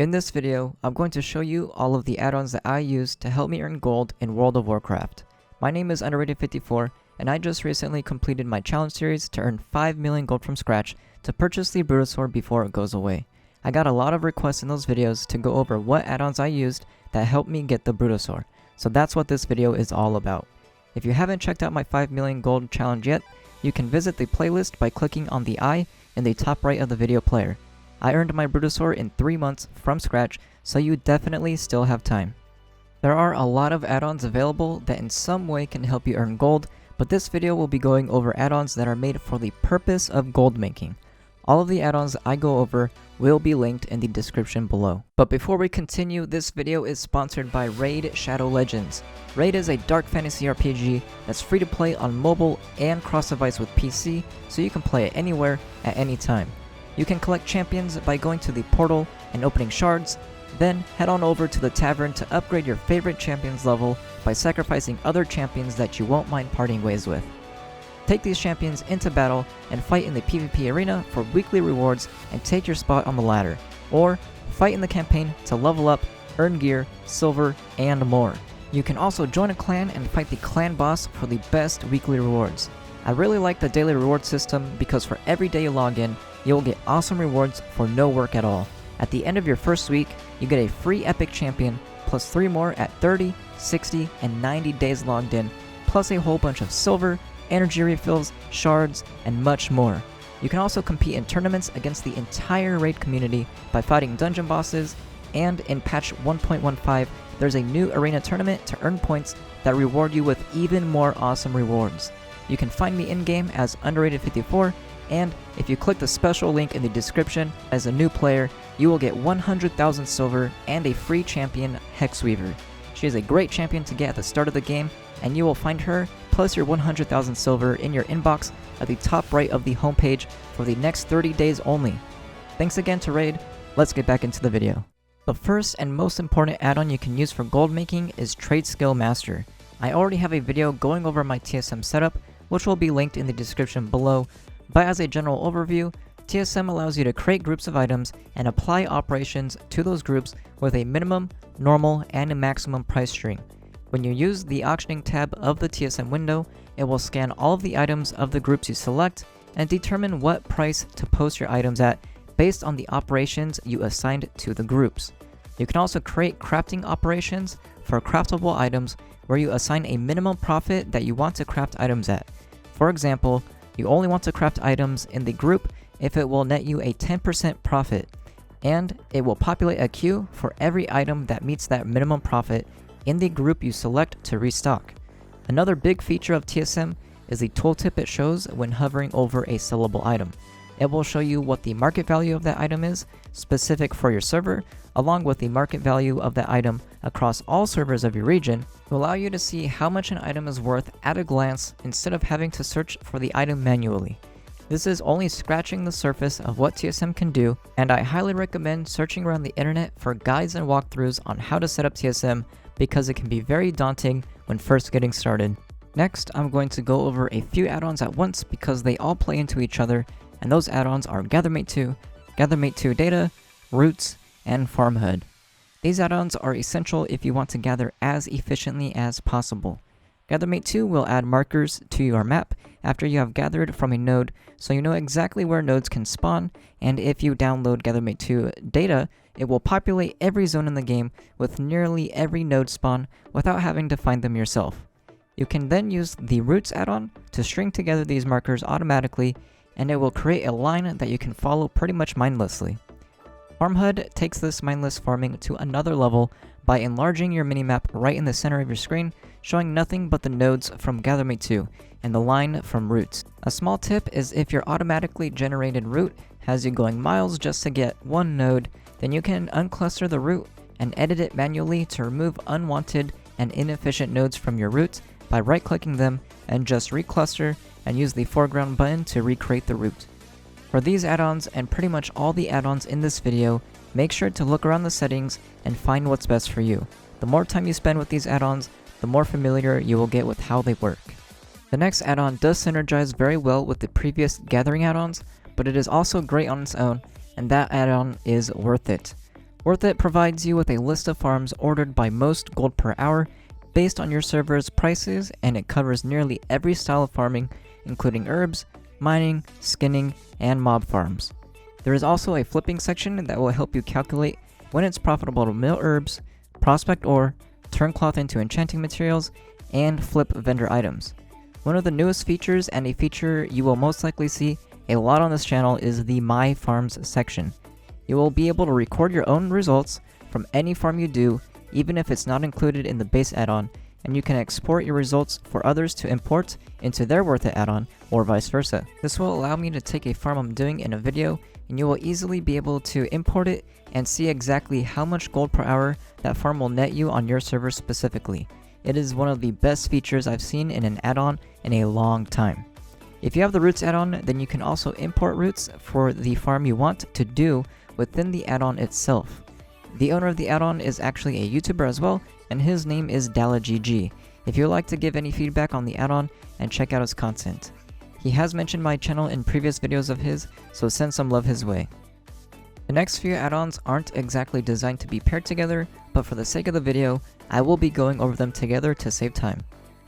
In this video, I'm going to show you all of the add-ons that I use to help me earn gold in World of Warcraft. My name is Underrated54, and I just recently completed my challenge series to earn 5 million gold from scratch to purchase the Brutosaur before it goes away. I got a lot of requests in those videos to go over what add-ons I used that helped me get the Brutosaur, so that's what this video is all about. If you haven't checked out my 5 million gold challenge yet, you can visit the playlist by clicking on the eye in the top right of the video player. I earned my Brutosaur in 3 months from scratch, so you definitely still have time. There are a lot of add-ons available that in some way can help you earn gold, but this video will be going over add-ons that are made for the purpose of gold making. All of the add-ons I go over will be linked in the description below. But before we continue, this video is sponsored by Raid Shadow Legends. Raid is a dark fantasy RPG that's free to play on mobile and cross-device with PC, so you can play it anywhere at any time. You can collect champions by going to the portal and opening shards, then head on over to the tavern to upgrade your favorite champion's level by sacrificing other champions that you won't mind parting ways with. Take these champions into battle and fight in the PvP arena for weekly rewards and take your spot on the ladder, or fight in the campaign to level up, earn gear, silver, and more. You can also join a clan and fight the clan boss for the best weekly rewards. I really like the daily reward system because for every day you log in, you will get awesome rewards for no work at all. At the end of your first week, you get a free epic champion, plus 3 more at 30, 60, and 90 days logged in, plus a whole bunch of silver, energy refills, shards, and much more. You can also compete in tournaments against the entire raid community by fighting dungeon bosses, and in patch 1.15, there's a new arena tournament to earn points that reward you with even more awesome rewards. You can find me in-game as Underrated54, and if you click the special link in the description as a new player, you will get 100,000 silver and a free champion, Hexweaver. She is a great champion to get at the start of the game, and you will find her plus your 100,000 silver in your inbox at the top right of the homepage for the next 30 days only. Thanks again to Raid. Let's get back into the video. The first and most important add-on you can use for gold making is TradeSkillMaster. I already have a video going over my TSM setup, which will be linked in the description below, but as a general overview, TSM allows you to create groups of items and apply operations to those groups with a minimum, normal, and a maximum price string. When you use the auctioning tab of the TSM window, it will scan all of the items of the groups you select and determine what price to post your items at based on the operations you assigned to the groups. You can also create crafting operations for craftable items where you assign a minimum profit that you want to craft items at. For example, you only want to craft items in the group if it will net you a 10% profit, and it will populate a queue for every item that meets that minimum profit in the group you select to restock. Another big feature of TSM is the tooltip it shows when hovering over a sellable item. It will show you what the market value of that item is, specific for your server, along with the market value of that item across all servers of your region, to allow you to see how much an item is worth at a glance instead of having to search for the item manually. This is only scratching the surface of what TSM can do, and I highly recommend searching around the internet for guides and walkthroughs on how to set up TSM because it can be very daunting when first getting started. Next, I'm going to go over a few add-ons at once because they all play into each other, and those add-ons are Gathermate 2, Gathermate 2 Data, Roots, and FarmHUD. These add-ons are essential if you want to gather as efficiently as possible. Gathermate 2 will add markers to your map after you have gathered from a node, so you know exactly where nodes can spawn, and if you download Gathermate 2 data, it will populate every zone in the game with nearly every node spawn without having to find them yourself. You can then use the Roots add-on to string together these markers automatically, and it will create a line that you can follow pretty much mindlessly. FarmHUD takes this mindless farming to another level by enlarging your minimap right in the center of your screen, showing nothing but the nodes from Gathermate 2 and the line from Roots. A small tip is if your automatically generated route has you going miles just to get one node, then you can uncluster the route and edit it manually to remove unwanted and inefficient nodes from your route by right-clicking them and just recluster and use the foreground button to recreate the route. For these add-ons and pretty much all the add-ons in this video, make sure to look around the settings and find what's best for you. The more time you spend with these add-ons, the more familiar you will get with how they work. The next add-on does synergize very well with the previous gathering add-ons, but it is also great on its own, and that add-on is WorthIt. WorthIt provides you with a list of farms ordered by most gold per hour based on your server's prices, and it covers nearly every style of farming, including herbs, mining, skinning, and mob farms. There is also a flipping section that will help you calculate when it's profitable to mill herbs, prospect ore, turn cloth into enchanting materials, and flip vendor items. One of the newest features, and a feature you will most likely see a lot on this channel, is the My Farms section. You will be able to record your own results from any farm you do, even if it's not included in the base add-on, and you can export your results for others to import into their WorthIt add-on, or vice versa. This will allow me to take a farm I'm doing in a video, and you will easily be able to import it and see exactly how much gold per hour that farm will net you on your server specifically. It is one of the best features I've seen in an add-on in a long time. If you have the Roots add-on, then you can also import roots for the farm you want to do within the add-on itself. The owner of the add-on is actually a YouTuber as well, and his name is DalaGG. If you would like to give any feedback on the add-on and check out his content. He has mentioned my channel in previous videos of his, so send some love his way. The next few add-ons aren't exactly designed to be paired together, but for the sake of the video, I will be going over them together to save time.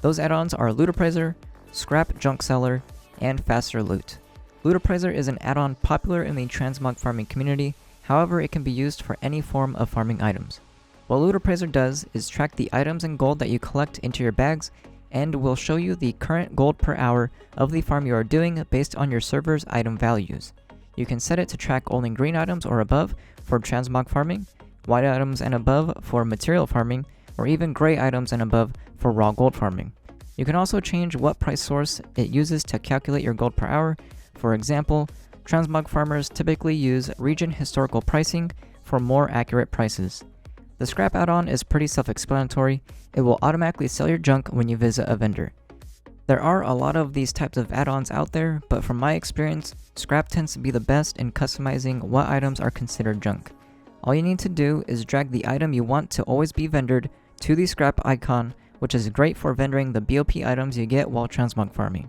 Those add-ons are Loot Appraiser, Scrap Junk Seller, and Faster Loot. Loot Appraiser is an add-on popular in the transmog farming community, however it can be used for any form of farming items. What Loot Appraiser does is track the items and gold that you collect into your bags, and will show you the current gold per hour of the farm you are doing based on your server's item values. You can set it to track only green items or above for transmog farming, white items and above for material farming, or even gray items and above for raw gold farming. You can also change what price source it uses to calculate your gold per hour. For example, transmog farmers typically use region historical pricing for more accurate prices. The scrap add-on is pretty self-explanatory. It will automatically sell your junk when you visit a vendor. There are a lot of these types of add-ons out there, but from my experience, scrap tends to be the best in customizing what items are considered junk. All you need to do is drag the item you want to always be vendored to the scrap icon, which is great for vendoring the BOP items you get while transmog farming.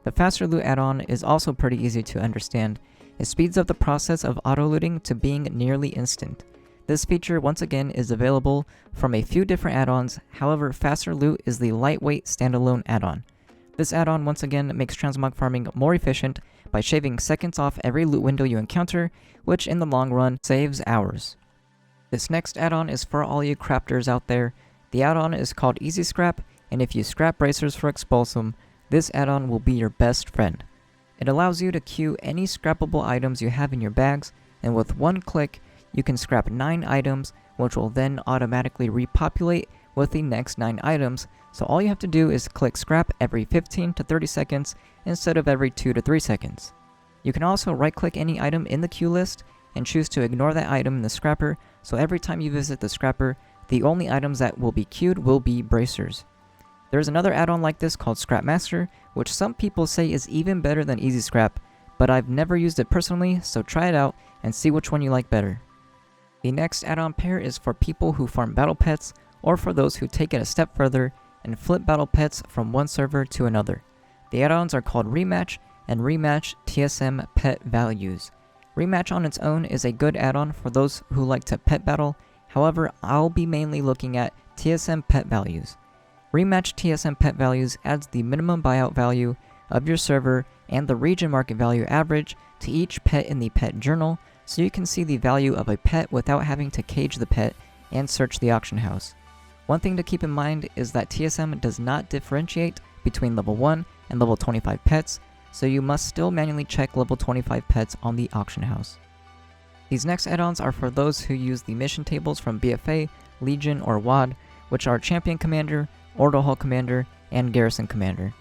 The Faster Loot add-on is also pretty easy to understand. It speeds up the process of auto-looting to being nearly instant. This feature once again is available from a few different add-ons, however Faster Loot is the lightweight standalone add-on. This add-on once again makes transmog farming more efficient by shaving seconds off every loot window you encounter, which in the long run saves hours. This next add-on is for all you crafters out there. The add-on is called Easy Scrap, and if you scrap bracers for Expulsum, this add-on will be your best friend. It allows you to queue any scrappable items you have in your bags, and with one click, you can scrap 9 items, which will then automatically repopulate with the next 9 items, so all you have to do is click scrap every 15 to 30 seconds instead of every 2 to 3 seconds. You can also right-click any item in the queue list and choose to ignore that item in the scrapper, so every time you visit the scrapper, the only items that will be queued will be bracers. There's another add-on like this called ScrapMaster, which some people say is even better than Easy Scrap, but I've never used it personally, so try it out and see which one you like better. The next add-on pair is for people who farm battle pets, or for those who take it a step further and flip battle pets from one server to another. The add-ons are called Rematch and Rematch+TSMPetValues. Rematch on its own is a good add-on for those who like to pet battle, however I'll be mainly looking at TSMPetValues. Rematch+TSMPetValues adds the minimum buyout value of your server and the region market value average to each pet in the pet journal, so you can see the value of a pet without having to cage the pet and search the auction house. One thing to keep in mind is that TSM does not differentiate between level 1 and level 25 pets, so you must still manually check level 25 pets on the auction house. These next add-ons are for those who use the mission tables from BFA, Legion, or WoD, which are Champion Commander, Orbital Hull Commander, and Garrison Commander.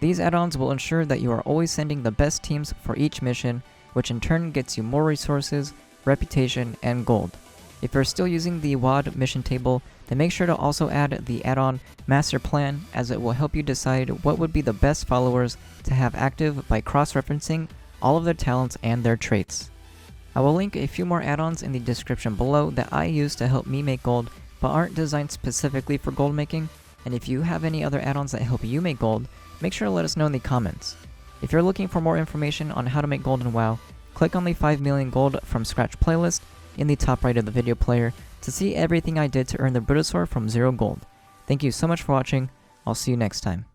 These add-ons will ensure that you are always sending the best teams for each mission, which in turn gets you more resources, reputation, and gold. If you're still using the WoD mission table, then make sure to also add the add-on Master Plan, as it will help you decide what would be the best followers to have active by cross-referencing all of their talents and their traits. I will link a few more add-ons in the description below that I use to help me make gold, but aren't designed specifically for gold making, and if you have any other add-ons that help you make gold, make sure to let us know in the comments. If you're looking for more information on how to make gold in WoW, click on the 5 million gold from scratch playlist, in the top right of the video player to see everything I did to earn the Brutosaur from 0 gold. Thank you so much for watching. I'll see you next time.